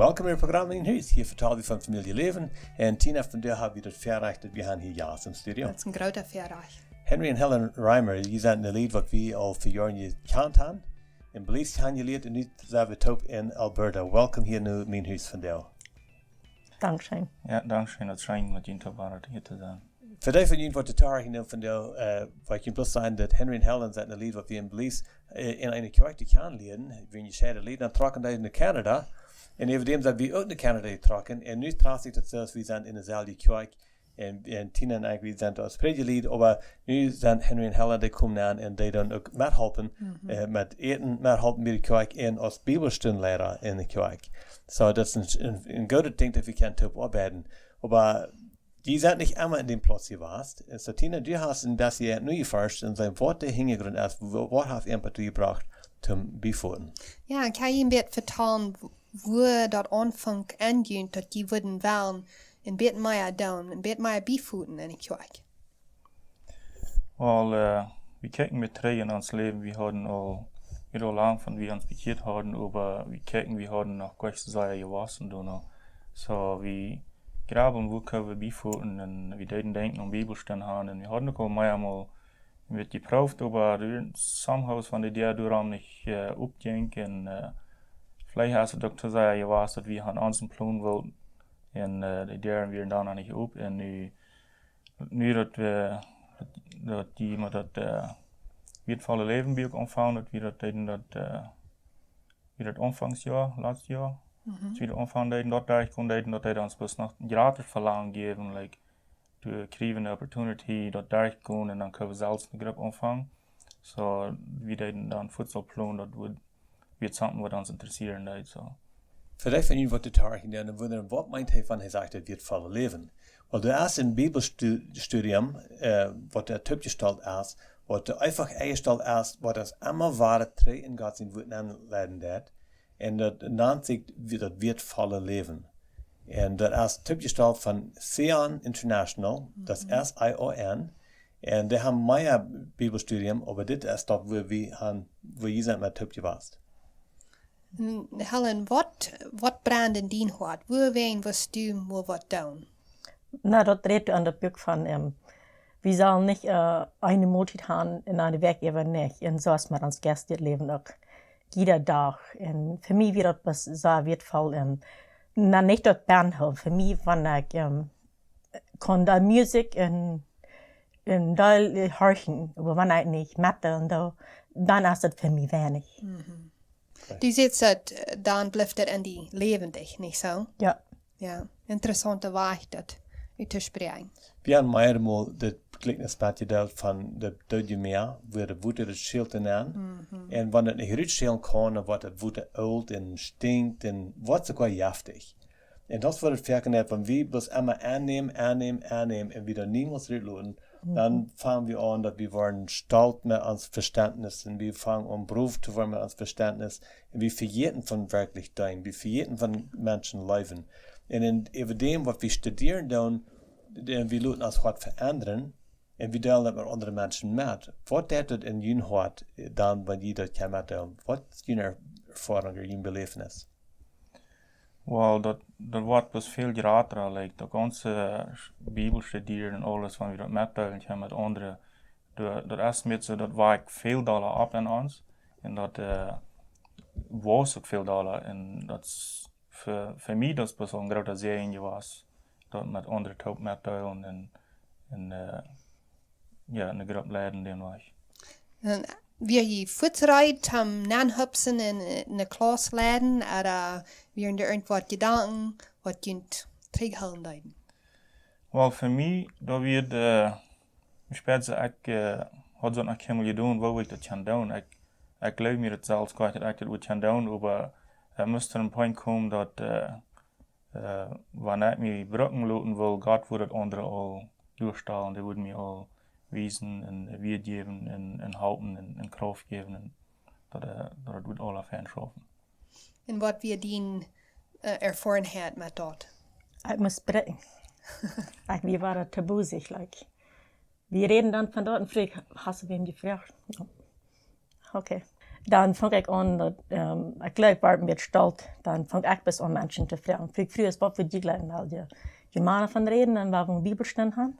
Welkom in het programma in huis. Hier vertellen we van familieleven. En Tina van der hebben we het verrecht dat we gaan hier juist in de studio. Dat is een grote verrecht. Henry en Helen Reimer, die zijn een lied wat we al voor jaren gekend hebben. En beleefd gaan je lied en nu zijn we top in Alberta. Welkom hier nu mijn huis van jou. Dankzij. Ja, dankzij. Het is fijn met je hier te zijn. Voor die van jullie wordt de tarig van jou, wat je plus zijn dat Henry en Helen zijn een lied wat we in beleefd in een kerk gaan leren. Wanneer je zei dat lied, dan trokken die naar Canada. En evidem zijn we ook naar Canada getrokken. En nu tracht zich dat zelfs, we zijn in dezelfde kerk. En Tina en ik, we zijn als predelied. Maar nu zijn Henry en Helen, die komen aan en die dan ook methelpen. Met eten, methelpen met de kerk en als bibelstundenleraar in de kerk. So, dat is een goede ding dat we kunnen oparbeiten. Maar die zijn niet immer in dem Platz geweest. En so Tina, du hast ein bisschen nu geforscht en zijn Worte hingegrund als wat heeft Empathie gebracht zum Beivoeten. Ja, ik kan je een beetje vertellen wo dat aanvang aangeeft dat je willen wel een beetje meer doen, een beetje meer bijvoeten in de kerk. Wel, we kijken met drie in ons leven. We hadden al heel lang van wie ons bekeerd hadden, maar we kijken, we hadden nog kwestie zijn gewassen doen. So, we graben, wo kunnen we bijvoeten en we deden denken aan Bibelstellen aan. En we hadden ook al meermaals met geproefd, maar somehow van de idee door niet opdenken. Vielleicht hast du Dr. Zei gewaast dat we aan onze plan wilden. En de deur weer dan nog niet op. En nu dat we dat die met dat wertvolle leven bij ook ontvangen, dat we dat deden dat aanvangsjaar, laatste jaar. Dat we dat ontvangen deden, dat daar kon deden, dat hij ons best nog gratis verlangen geven, like to krijgen een opportunity, dat daar kon en dan kunnen we zelfs een groep ontvangen. So we deden dan voedselplan, dat wordt something wat ons interesseren deed. So. Voor die van jullie wordt het tarig gedaan en wonderen wat meint hij van hij zegt dat wertvolle leven. Wel, de eerste een Bibelstudium, wat er opgesteld is, wat er einfach eingesteld is, wat ons allemaal ware tree in Gods in woorden aanleiden deed. En dat nennt zich dat wertvolle leven. En dat is opgesteld van Sion International, dat is SION. En die hebben meer Bibelstudium, maar dit is dat wo je zijn met opgewast. Helen, wat brandt in dien hart? Waar was du moet wat doen? Nou, dat dreht aan de boek van, we zullen niet eine Moed haben in een werkgever niet. En zo is met ons Gastleven ook. Jeder dag. En voor mij wird das so wertvoll. Nou, niet dat Bahnhof. Voor mij, wanneer ik kon de muziek en daar horchen, maar wanneer ik niet met dan is het voor mij weinig. Du zegt dat dan blijft het in die levendig, niet zo? Ja. Ja, interessante waard dat u te spreken. We hebben meermaals het gelijkenisplaatje gedeeld van de Duitse meer, waar de woede het schild in aan. En wanneer het niet uitschelen kan, dan wordt het woede oud en stinkt en wordt sogar jaftig. En dat wordt het verkeerd, van wie bloß immer aannemen en wieder niemals uitloten. Dann fangen wir an, dass wir worden stolz mit uns Verständnis und wir fangen an, Beruf zu werden mit uns Verständnis und wir vergeten von wirklich Dingen, wir vergeten von Menschenleben. Und in dem, was wir studieren, dann, wir lassen uns was verändern und wir teilen das mit anderen Menschen mit. Was tut das in Ihnen Hart dann, wenn ihr das mit teilen? Was ist Ihre Erfahrung oder Ihr Belevenis? Wel, dat wordt dus veel grater, like de ganze Bibelstudie en alles van wie dat metteilen met anderen. Dat is met zo, dat waait veel dollar op in ons. En dat was ook veel dollar. En dat is voor mij dat is een grote zegen was. Dat met anderen top metteilen en ja, een groep leiden den was. Wie je voetrijdt, nanhupsen in de klas leiden, oder wie er irgendwas gedanken, wat je tegenhouden leiden? Wel, voor mij, dat wird, später ik had zo'n helemaal gedaan, wat ik dat kan doen. Ik geloof me dat zelfs kwijt dat ik dat kan doen, maar er moest een punt komen dat wanneer ik me brücken laten wil, God wordt het anderen al durchstellen, die wordt me al wezen en weergeven en houden en kracht geven. En dat wordt al af en schaffen. En wat wir die ervarenheid met dat? Ik moest spreken. Wir waren taboezig, like. Wir reden dann von dort und fragen, hast du wem gefragt? Okay. Dan vang ik aan, ik leuk waar een beetje stolz, dan vang ik best aan mensen te vragen. Vroeger is wat voor die gelijk, wel je mannen van reden en waar we een bibelstand hebben.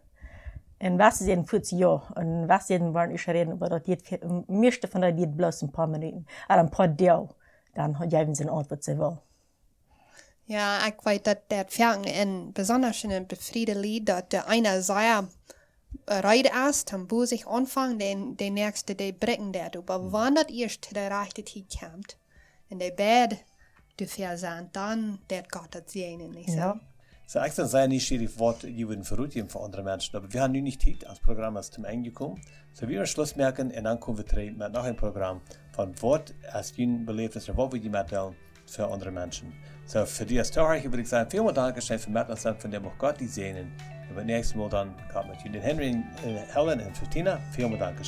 En was ze in 40 jaar, en was ze in waren ik reden, maar dat het meeste van dat het bloos een paar minuten, een paar deel, dan geven ze een antwoord ze wel. Ja, ik weet dat Fergen en besonders in een befriede lied, dat de eine sehr reden is, dan boe zich aanvangen, de nächste die brechen dat op. Aber wann dat eerst de rechte tijd komt, en de bed de verzaan, dan dat gaat het zijn, niet zo? Ja. So, ich bin sehr neugierig, was die würden verrückt für andere Menschen. Aber wir haben nun nicht Zeit, als Programm ist zum Ende gekommen. So, wir werden Schluss merken und dann kommen wir zurück mit noch ein Programm von was als Ihnen belebt ist, was wir die mitteilen für andere Menschen. So, für die Historiker würde ich sagen, vielen Dank für Mittelstand, von dem auch Gott die sehen. Und beim nächsten Mal dann kommt mit Ihnen Henry, Helen und Bettina. Vielen Dank.